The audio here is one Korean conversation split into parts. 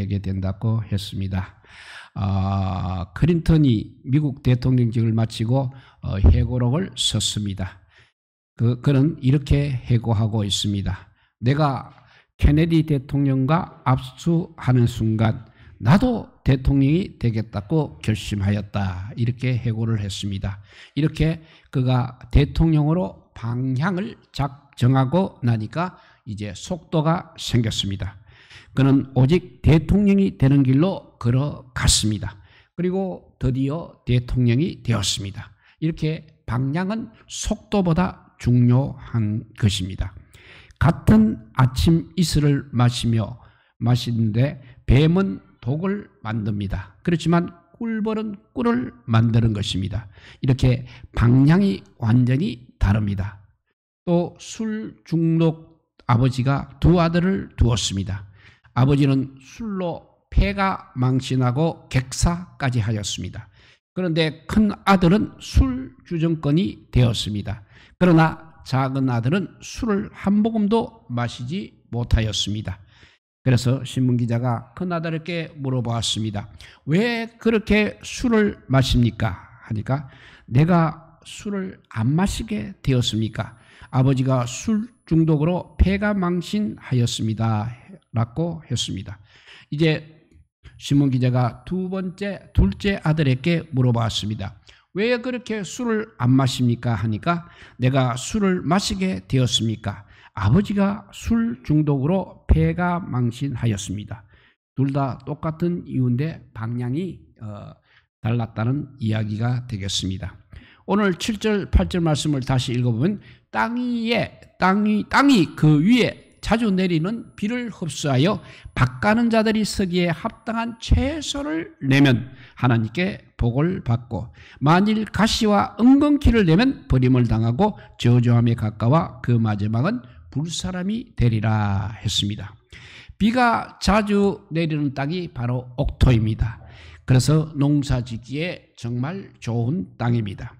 되게 된다고 했습니다. 클린턴이 미국 대통령직을 마치고 회고록을 썼습니다. 그는 이렇게 회고하고 있습니다. 내가 케네디 대통령과 압수하는 순간 나도 대통령이 되겠다고 결심하였다. 이렇게 회고를 했습니다. 이렇게 그가 대통령으로 방향을 정하고 나니까 이제 속도가 생겼습니다. 그는 오직 대통령이 되는 길로 걸어갔습니다. 그리고 드디어 대통령이 되었습니다. 이렇게 방향은 속도보다 중요한 것입니다. 같은 아침 이슬을 마시는데 뱀은 독을 만듭니다. 그렇지만 꿀벌은 꿀을 만드는 것입니다. 이렇게 방향이 완전히 다릅니다. 또 술 중독 아버지가 두 아들을 두었습니다. 아버지는 술로 폐가 망신하고 객사까지 하였습니다. 그런데 큰 아들은 술 주정권이 되었습니다. 그러나 작은 아들은 술을 한 모금도 마시지 못하였습니다. 그래서 신문기자가 큰 아들에게 물어보았습니다. 왜 그렇게 술을 마십니까? 하니까 내가 술을 안 마시게 되었습니까? 아버지가 술 중독으로 폐가 망신하였습니다. 라고 했습니다. 이제 신문기자가 둘째 아들에게 물어봤습니다. 왜 그렇게 술을 안 마십니까? 하니까 내가 술을 마시게 되었습니까? 아버지가 술 중독으로 폐가 망신하였습니다. 둘 다 똑같은 이유인데 방향이 달랐다는 이야기가 되겠습니다. 오늘 7절, 8절 말씀을 다시 읽어보면 땅이 그 위에 자주 내리는 비를 흡수하여 밭가는 자들이 서기에 합당한 채소를 내면 하나님께 복을 받고 만일 가시와 엉겅퀴를 내면 버림을 당하고 저주함에 가까워 그 마지막은 불사람이 되리라 했습니다. 비가 자주 내리는 땅이 바로 옥토입니다. 그래서 농사짓기에 정말 좋은 땅입니다.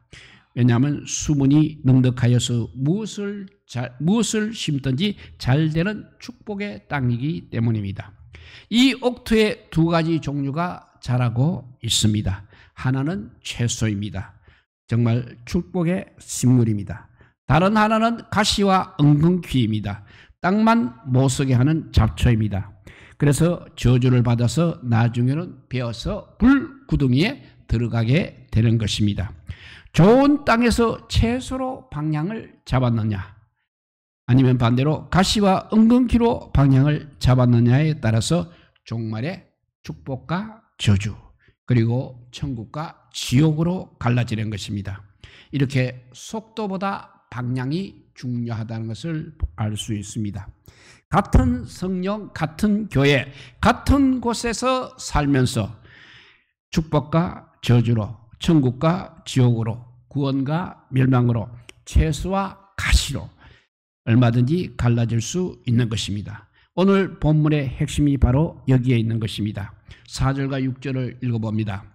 왜냐하면 수문이 넉넉하여서 무엇을 심든지 잘 되는 축복의 땅이기 때문입니다. 이 옥토에 두 가지 종류가 자라고 있습니다. 하나는 채소입니다. 정말 축복의 식물입니다. 다른 하나는 가시와 엉겅퀴입니다. 땅만 못서게 하는 잡초입니다. 그래서 저주를 받아서 나중에는 베어서 불구덩이에 들어가게 되는 것입니다. 좋은 땅에서 채소로 방향을 잡았느냐 아니면 반대로 가시와 엉겅퀴로 방향을 잡았느냐에 따라서 종말의 축복과 저주 그리고 천국과 지옥으로 갈라지는 것입니다. 이렇게 속도보다 방향이 중요하다는 것을 알 수 있습니다. 같은 성령, 같은 교회, 같은 곳에서 살면서 축복과 저주로, 천국과 지옥으로, 구원과 멸망으로, 채소와 가시로 얼마든지 갈라질 수 있는 것입니다. 오늘 본문의 핵심이 바로 여기에 있는 것입니다. 4절과 6절을 읽어봅니다.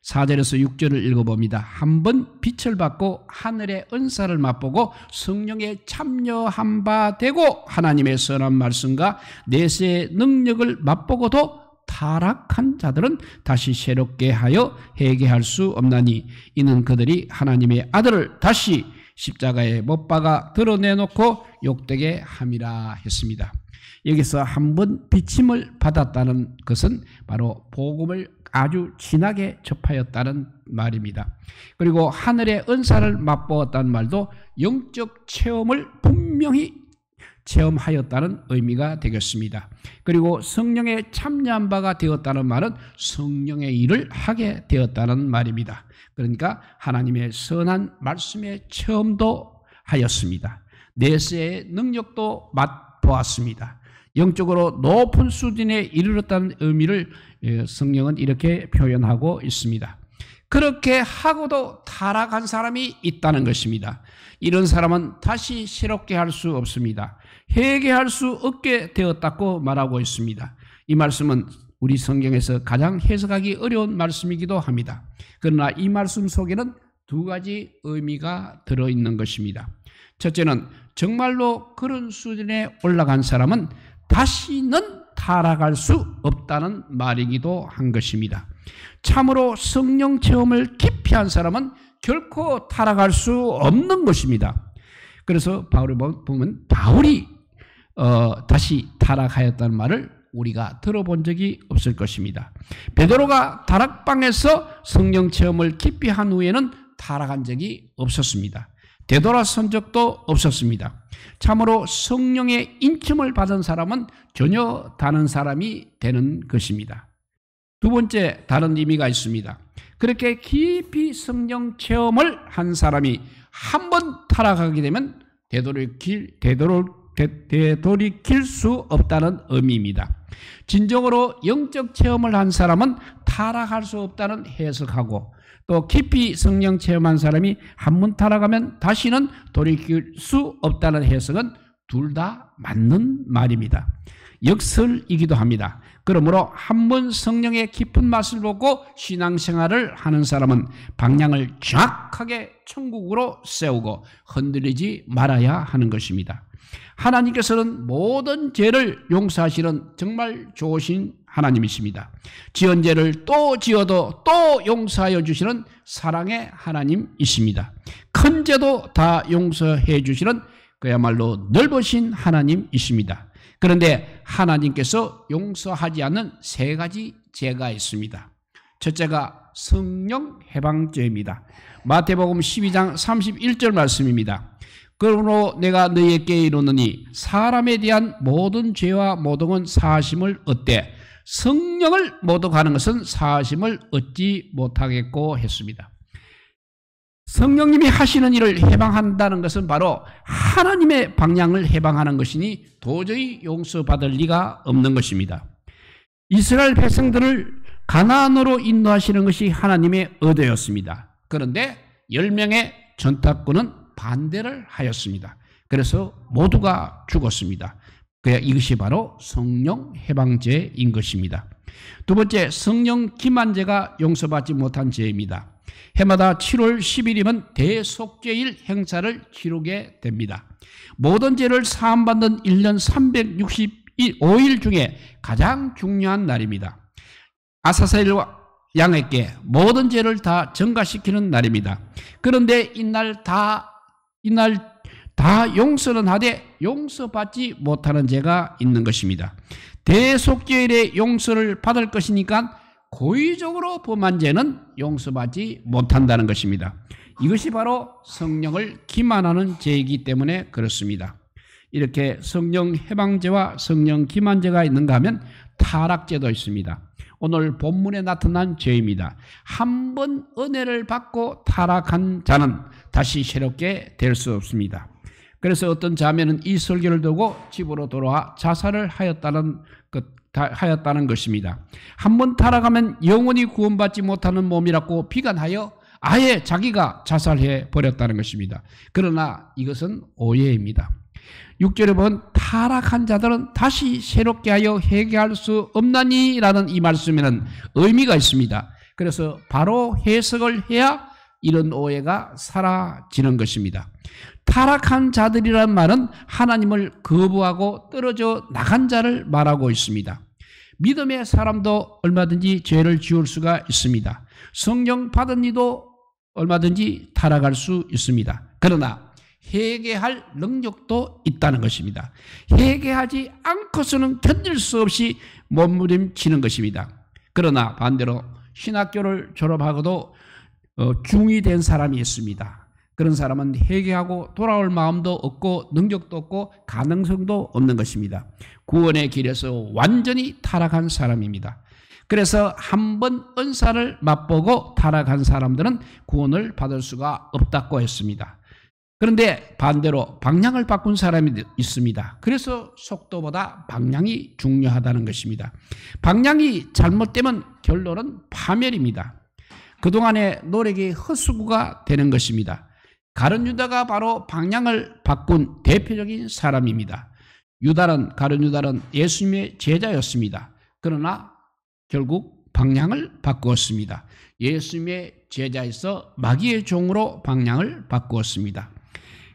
4절에서 6절을 읽어봅니다. 한번 빛을 받고 하늘의 은사를 맛보고 성령에 참여한 바 되고 하나님의 선한 말씀과 내세의 능력을 맛보고도 타락한 자들은 다시 새롭게 하여 회개할 수 없나니 이는 그들이 하나님의 아들을 다시 십자가에 못 박아 드러내놓고 욕되게 함이라 했습니다. 여기서 한번 비침을 받았다는 것은 바로 복음을 아주 진하게 접하였다는 말입니다. 그리고 하늘의 은사를 맛보았다는 말도 영적 체험을 분명히 체험하였다는 의미가 되겠습니다. 그리고 성령에 참여한 바가 되었다는 말은 성령의 일을 하게 되었다는 말입니다. 그러니까 하나님의 선한 말씀의 체험도 하였습니다. 내세의 능력도 맛보았습니다. 영적으로 높은 수준에 이르렀다는 의미를 성령은 이렇게 표현하고 있습니다. 그렇게 하고도 타락한 사람이 있다는 것입니다. 이런 사람은 다시 새롭게 할 수 없습니다. 회개할 수 없게 되었다고 말하고 있습니다. 이 말씀은 우리 성경에서 가장 해석하기 어려운 말씀이기도 합니다. 그러나 이 말씀 속에는 두 가지 의미가 들어있는 것입니다. 첫째는 정말로 그런 수준에 올라간 사람은 다시는 타락할 수 없다는 말이기도 한 것입니다. 참으로 성령 체험을 깊이 한 사람은 결코 타락할 수 없는 것입니다. 그래서 바울이 보면 바울이 다시 타락하였다는 말을 우리가 들어본 적이 없을 것입니다. 베드로가 다락방에서 성령 체험을 깊이 한 후에는 타락한 적이 없었습니다. 되돌아선 적도 없었습니다. 참으로 성령의 인침을 받은 사람은 전혀 다른 사람이 되는 것입니다. 두 번째 다른 의미가 있습니다. 그렇게 깊이 성령 체험을 한 사람이 한 번 타락하게 되면 되돌이킬 수 없다는 의미입니다. 진정으로 영적 체험을 한 사람은 타락할 수 없다는 해석하고, 또 깊이 성령 체험한 사람이 한 번 타락하면 다시는 돌이킬 수 없다는 해석은 둘 다 맞는 말입니다. 역설이기도 합니다. 그러므로 한 번 성령의 깊은 맛을 보고 신앙생활을 하는 사람은 방향을 정확하게 천국으로 세우고 흔들리지 말아야 하는 것입니다. 하나님께서는 모든 죄를 용서하시는 정말 좋으신 하나님이십니다. 지은 죄를 또 지어도 또 용서하여 주시는 사랑의 하나님이십니다. 큰 죄도 다 용서해 주시는 그야말로 넓으신 하나님이십니다. 그런데 하나님께서 용서하지 않는 세 가지 죄가 있습니다. 첫째가 성령 해방죄입니다. 마태복음 12장 31절 말씀입니다. 그러므로 내가 너희에게 이르노니 사람에 대한 모든 죄와 모독은 사하심을 얻되 성령을 모독하는 것은 사하심을 얻지 못하겠고 했습니다. 성령님이 하시는 일을 해방한다는 것은 바로 하나님의 방향을 해방하는 것이니 도저히 용서받을 리가 없는 것입니다. 이스라엘 백성들을 가나안으로 인도하시는 것이 하나님의 의도였습니다. 그런데 10명의 전타꾼은 반대를 하였습니다. 그래서 모두가 죽었습니다. 이것이 바로 성령 해방죄인 것입니다. 두 번째, 성령 기만죄가 용서받지 못한 죄입니다. 해마다 7월 10일이면 대속죄일 행사를 치르게 됩니다. 모든 죄를 사함받는 1년 365일 중에 가장 중요한 날입니다. 아사셀 양에게 모든 죄를 다 전가시키는 날입니다. 그런데 이날 다 용서는 하되 용서받지 못하는 죄가 있는 것입니다. 대속죄일의 용서를 받을 것이니까 고의적으로 범한 죄는 용서받지 못한다는 것입니다. 이것이 바로 성령을 기만하는 죄이기 때문에 그렇습니다. 이렇게 성령 해방죄와 성령 기만죄가 있는가 하면 타락죄도 있습니다. 오늘 본문에 나타난 죄입니다. 한 번 은혜를 받고 타락한 자는 다시 새롭게 될 수 없습니다. 그래서 어떤 자매는 이 설교를 두고 집으로 돌아와 자살을 하였다는 것입니다. 한 번 타락하면 영원히 구원받지 못하는 몸이라고 비관하여 아예 자기가 자살해 버렸다는 것입니다. 그러나 이것은 오해입니다. 6절에 보면 타락한 자들은 다시 새롭게 하여 회개할 수 없나니 라는 이 말씀에는 의미가 있습니다. 그래서 바로 해석을 해야 이런 오해가 사라지는 것입니다. 타락한 자들이란 말은 하나님을 거부하고 떨어져 나간 자를 말하고 있습니다. 믿음의 사람도 얼마든지 죄를 지을 수가 있습니다. 성령 받은 이도 얼마든지 타락할 수 있습니다. 그러나 회개할 능력도 있다는 것입니다. 회개하지 않고서는 견딜 수 없이 몸부림치는 것입니다. 그러나 반대로 신학교를 졸업하고도 중이 된 사람이 있습니다. 그런 사람은 회개하고 돌아올 마음도 없고 능력도 없고 가능성도 없는 것입니다. 구원의 길에서 완전히 타락한 사람입니다. 그래서 한 번 은사를 맛보고 타락한 사람들은 구원을 받을 수가 없다고 했습니다. 그런데 반대로 방향을 바꾼 사람이 있습니다. 그래서 속도보다 방향이 중요하다는 것입니다. 방향이 잘못되면 결론은 파멸입니다. 그동안의 노력이 헛수고가 되는 것입니다. 가룟 유다가 바로 방향을 바꾼 대표적인 사람입니다. 가룟 유다는 예수님의 제자였습니다. 그러나 결국 방향을 바꾸었습니다. 예수님의 제자에서 마귀의 종으로 방향을 바꾸었습니다.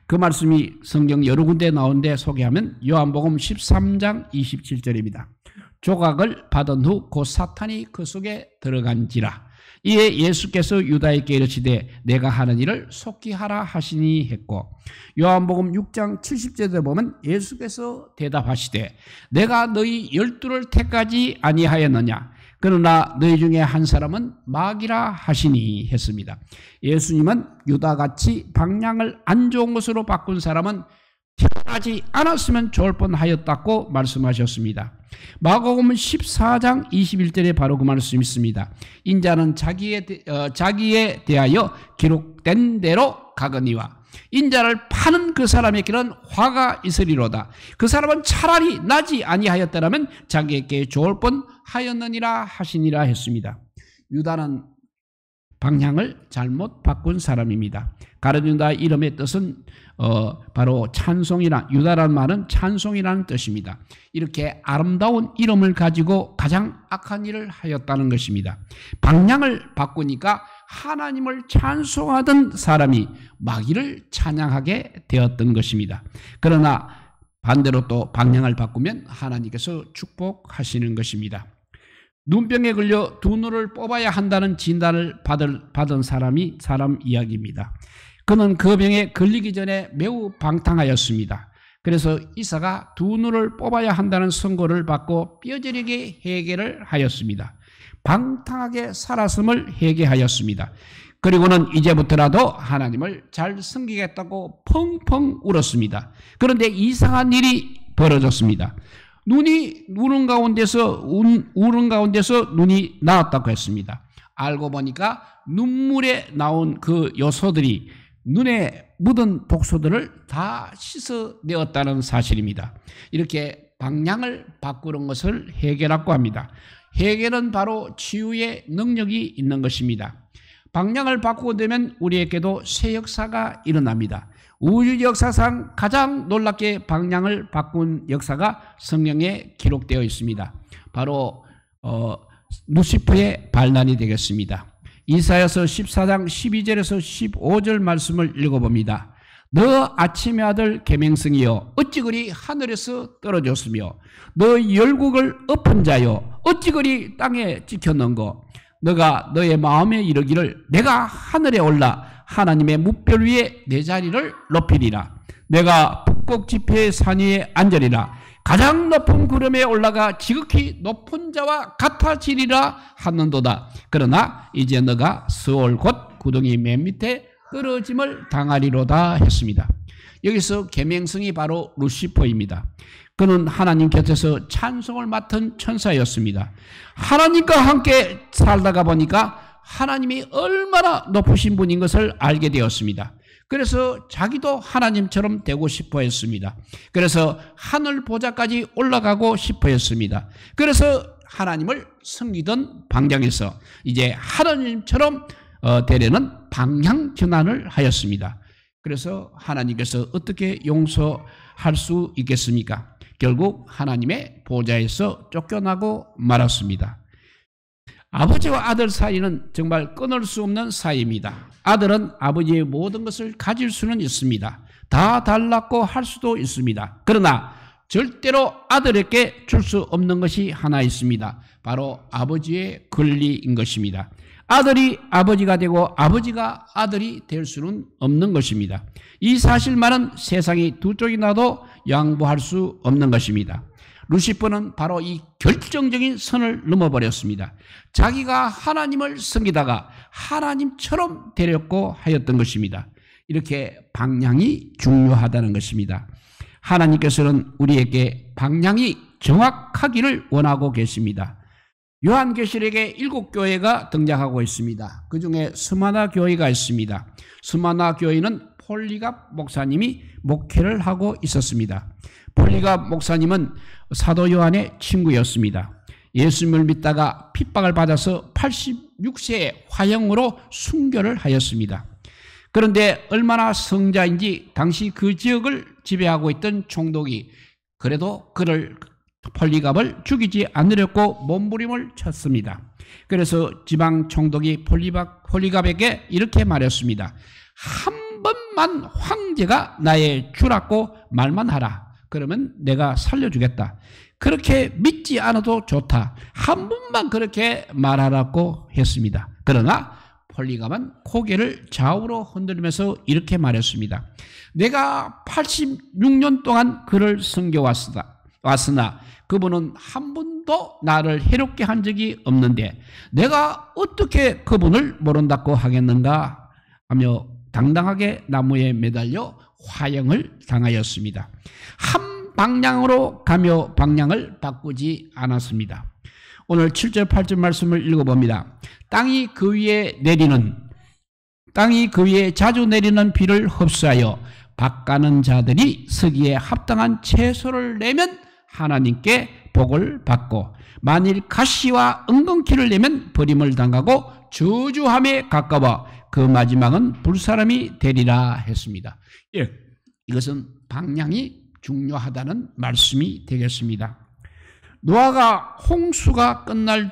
그 말씀이 성경 여러 군데 나오는데 소개하면 요한복음 13장 27절입니다. 조각을 받은 후 곧 사탄이 그 속에 들어간지라. 이에 예수께서 유다에게 이르시되 내가 하는 일을 속히 하라 하시니 했고, 요한복음 6장 70절에 보면 예수께서 대답하시되 내가 너희 12를 택하지 아니하였느냐, 그러나 너희 중에 한 사람은 마귀라 하시니 했습니다. 예수님은 유다같이 방향을 안 좋은 것으로 바꾼 사람은 태어나지 않았으면 좋을 뻔하였다고 말씀하셨습니다. 마가복음 14장 21절에 바로 그 말씀이 있습니다. 인자는 자기에 대하여 기록된 대로 가거니와 인자를 파는 그 사람의 길은 화가 있으리로다. 그 사람은 차라리 나지 아니하였더라면 자기에게 좋을 뻔하였느니라 하시니라 했습니다. 유다는 방향을 잘못 바꾼 사람입니다. 가룟유다 이름의 뜻은 바로 찬송이란, 유다라는 말은 찬송이라는 뜻입니다. 이렇게 아름다운 이름을 가지고 가장 악한 일을 하였다는 것입니다. 방향을 바꾸니까 하나님을 찬송하던 사람이 마귀를 찬양하게 되었던 것입니다. 그러나 반대로 또 방향을 바꾸면 하나님께서 축복하시는 것입니다. 눈병에 걸려 두 눈을 뽑아야 한다는 진단을 받은 사람 이야기입니다. 그는 그 병에 걸리기 전에 매우 방탕하였습니다. 그래서 이사가 두 눈을 뽑아야 한다는 선고를 받고 뼈저리게 회개를 하였습니다. 방탕하게 살았음을 회개하였습니다. 그리고는 이제부터라도 하나님을 잘 섬기겠다고 펑펑 울었습니다. 그런데 이상한 일이 벌어졌습니다. 우는 가운데서 눈이 나왔다고 했습니다. 알고 보니까 눈물에 나온 그 요소들이 눈에 묻은 독소들을 다 씻어내었다는 사실입니다. 이렇게 방향을 바꾸는 것을 회개라고 합니다. 회개는 바로 치유의 능력이 있는 것입니다. 방향을 바꾸고 되면 우리에게도 새 역사가 일어납니다. 우주 역사상 가장 놀랍게 방향을 바꾼 역사가 성경에 기록되어 있습니다. 바로 루시퍼의 반란이 되겠습니다. 이사야서 14장 12절에서 15절 말씀을 읽어봅니다. 너 아침의 아들 계명성이여 어찌 그리 하늘에서 떨어졌으며 너 열국을 엎은 자여 어찌 그리 땅에 찍혔는고, 너가 너의 마음에 이르기를 내가 하늘에 올라 하나님의 뭇별 위에 내 자리를 높이리라. 내가 북극 지폐의 산 위에 앉으리라. 가장 높은 구름에 올라가 지극히 높은 자와 같아지리라 하는도다. 그러나 이제 너가 스올 곧 구덩이 맨 밑에 떨어짐을 당하리로다 했습니다. 여기서 계명성이 바로 루시퍼입니다. 그는 하나님 곁에서 찬송을 맡은 천사였습니다. 하나님과 함께 살다가 보니까 하나님이 얼마나 높으신 분인 것을 알게 되었습니다. 그래서 자기도 하나님처럼 되고 싶어 했습니다. 그래서 하늘 보좌까지 올라가고 싶어 했습니다. 그래서 하나님을 섬기던 방향에서 이제 하나님처럼 되려는 방향 전환을 하였습니다. 그래서 하나님께서 어떻게 용서할 수 있겠습니까? 결국 하나님의 보좌에서 쫓겨나고 말았습니다. 아버지와 아들 사이는 정말 끊을 수 없는 사이입니다. 아들은 아버지의 모든 것을 가질 수는 있습니다. 다 달라고 할 수도 있습니다. 그러나 절대로 아들에게 줄 수 없는 것이 하나 있습니다. 바로 아버지의 권리인 것입니다. 아들이 아버지가 되고 아버지가 아들이 될 수는 없는 것입니다. 이 사실만은 세상이 두 쪽이 나도 양보할 수 없는 것입니다. 루시퍼는 바로 이 결정적인 선을 넘어버렸습니다. 자기가 하나님을 섬기다가 하나님처럼 되려고 하였던 것입니다. 이렇게 방향이 중요하다는 것입니다. 하나님께서는 우리에게 방향이 정확하기를 원하고 계십니다. 요한계시록에 7교회가 등장하고 있습니다. 그 중에 스마나 교회가 있습니다. 스마나 교회는 폴리갑 목사님이 목회를 하고 있었습니다. 폴리갑 목사님은 사도 요한의 친구였습니다. 예수님을 믿다가 핍박을 받아서 86세의 화형으로 순교를 하였습니다. 그런데 얼마나 성자인지 당시 그 지역을 지배하고 있던 총독이 그래도 그를 폴리갑을 죽이지 않으려고 몸부림을 쳤습니다. 그래서 지방 총독이 폴리갑에게 이렇게 말했습니다. 한 번만 황제가 나의 주라고 말만 하라. 그러면 내가 살려주겠다. 그렇게 믿지 않아도 좋다. 한 번만 그렇게 말하라고 했습니다. 그러나 폴리감은 고개를 좌우로 흔들면서 이렇게 말했습니다. 내가 86년 동안 그를 섬겨왔으나 그분은 한 번도 나를 해롭게 한 적이 없는데 내가 어떻게 그분을 모른다고 하겠는가 하며 당당하게 나무에 매달려 화형을 당하였습니다. 한 방향으로 가며 방향을 바꾸지 않았습니다. 오늘 7절 8절 말씀을 읽어봅니다. 땅이 그 위에 자주 내리는 비를 흡수하여 밭가는 자들이 서기에 합당한 채소를 내면 하나님께 복을 받고 만일 가시와 은근키를 내면 버림을 당하고 저주함에 가까워 그 마지막은 불사람이 되리라 했습니다. 예, 이것은 방향이 중요하다는 말씀이 되겠습니다. 노아가 홍수가 끝날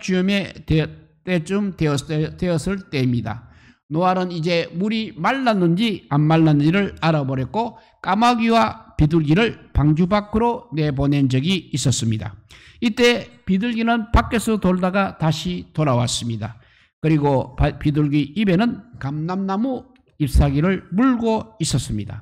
때쯤 되었을 때입니다. 노아는 이제 물이 말랐는지 안 말랐는지를 알아보렸고 까마귀와 비둘기를 방주 밖으로 내보낸 적이 있었습니다. 이때 비둘기는 밖에서 돌다가 다시 돌아왔습니다. 그리고 비둘기 입에는 감람나무 잎사귀를 물고 있었습니다.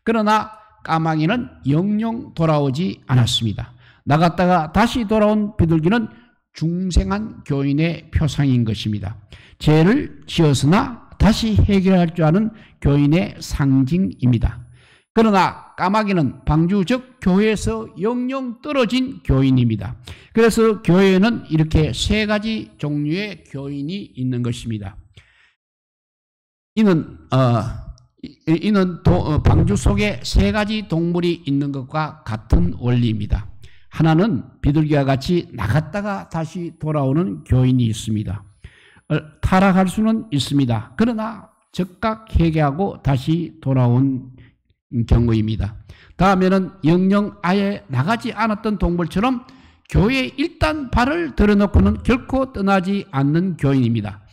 그러나 까마귀는 영영 돌아오지 않았습니다. 나갔다가 다시 돌아온 비둘기는 중생한 교인의 표상인 것입니다. 죄를 지었으나 다시 해결할 줄 아는 교인의 상징입니다. 그러나 까마귀는 방주 즉 교회에서 영영 떨어진 교인입니다. 그래서 교회에는 이렇게 세 가지 종류의 교인이 있는 것입니다. 이는 방주 속에 세 가지 동물이 있는 것과 같은 원리입니다. 하나는 비둘기와 같이 나갔다가 다시 돌아오는 교인이 있습니다. 타락할 수는 있습니다. 그러나 즉각 회개하고 다시 돌아온 경우입니다. 다음에는 영영 아예 나가지 않았던 동물처럼 교회에 일단 발을 들여놓고는 결코 떠나지 않는 교인입니다.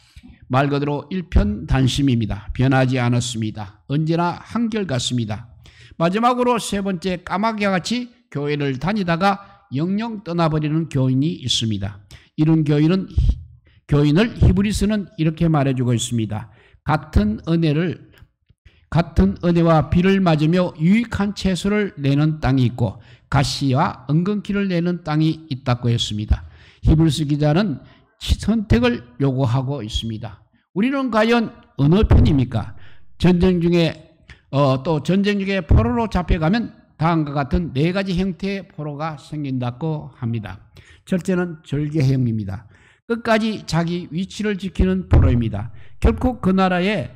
말 그대로 일편단심입니다. 변하지 않았습니다. 언제나 한결같습니다. 마지막으로 세 번째 까마귀와 같이 교회를 다니다가 영영 떠나버리는 교인이 있습니다. 이런 교인을 히브리서는 이렇게 말해주고 있습니다. 같은 은혜와 비를 맞으며 유익한 채소를 내는 땅이 있고 가시와 은근키를 내는 땅이 있다고 했습니다. 히브리서 기자는 선택을 요구하고 있습니다. 우리는 과연 어느 편입니까? 전쟁 중에 포로로 잡혀가면 다음과 같은 네 가지 형태의 포로가 생긴다고 합니다. 첫째는 절개형입니다. 끝까지 자기 위치를 지키는 포로입니다. 결코 그 나라에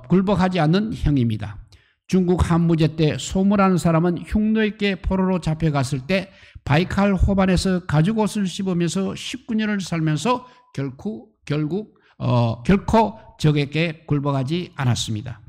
굴복하지 않는 형입니다. 중국 한무제 때 소무라는 사람은 흉노 있게 포로로 잡혀갔을 때 바이칼 호반에서 가죽옷을 씹으면서 19년을 살면서 결코 적에게 굴복하지 않았습니다.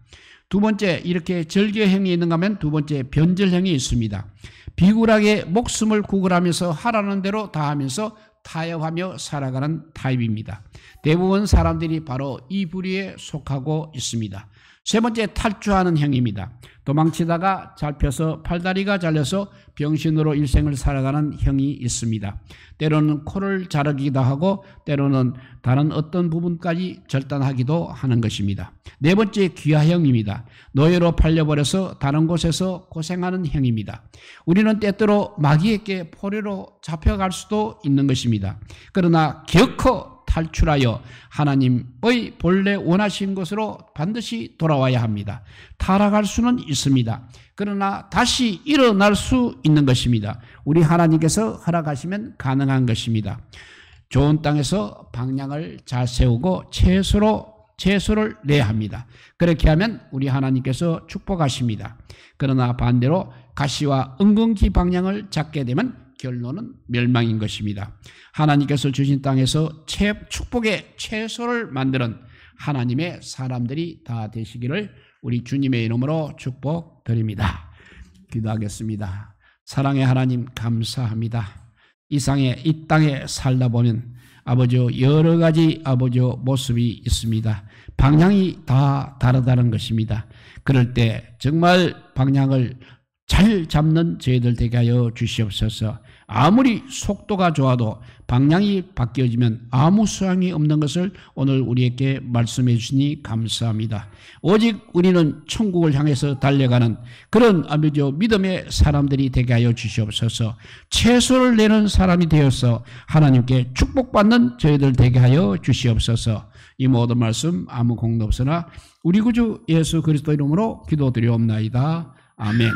두 번째, 이렇게 절개형이 있는가 하면 두 번째 변절형이 있습니다. 비굴하게 목숨을 구걸하면서 하라는 대로 다 하면서 타협하며 살아가는 타입입니다. 대부분 사람들이 바로 이 부류에 속하고 있습니다. 세 번째, 탈주하는 형입니다. 도망치다가 잡혀서 팔다리가 잘려서 병신으로 일생을 살아가는 형이 있습니다. 때로는 코를 자르기도 하고 때로는 다른 어떤 부분까지 절단하기도 하는 것입니다. 네 번째, 귀화형입니다. 노예로 팔려버려서 다른 곳에서 고생하는 형입니다. 우리는 때때로 마귀에게 포로로 잡혀갈 수도 있는 것입니다. 그러나 기어코 탈출하여 하나님의 본래 원하신 것으로 반드시 돌아와야 합니다. 타락할 수는 있습니다. 그러나 다시 일어날 수 있는 것입니다. 우리 하나님께서 허락하시면 가능한 것입니다. 좋은 땅에서 방향을 잘 세우고 채소를 내야 합니다. 그렇게 하면 우리 하나님께서 축복하십니다. 그러나 반대로 가시와 은근키 방향을 잡게 되면 결론은 멸망인 것입니다. 하나님께서 주신 땅에서 축복의 채소를 만드는 하나님의 사람들이 다 되시기를 우리 주님의 이름으로 축복드립니다. 기도하겠습니다. 사랑의 하나님 감사합니다. 이 땅에 살다 보면 아버지 여러 가지 아버지 모습이 있습니다. 방향이 다 다르다는 것입니다. 그럴 때 정말 방향을 잘 잡는 저희들 되게 하여 주시옵소서. 아무리 속도가 좋아도 방향이 바뀌어지면 아무 소용이 없는 것을 오늘 우리에게 말씀해 주시니 감사합니다. 오직 우리는 천국을 향해서 달려가는 그런 아버지여 믿음의 사람들이 되게 하여 주시옵소서. 최선을 내는 사람이 되어서 하나님께 축복받는 저희들 되게 하여 주시옵소서. 이 모든 말씀 아무 공도 없으나 우리 구주 예수 그리스도 이름으로 기도드리옵나이다. 아멘.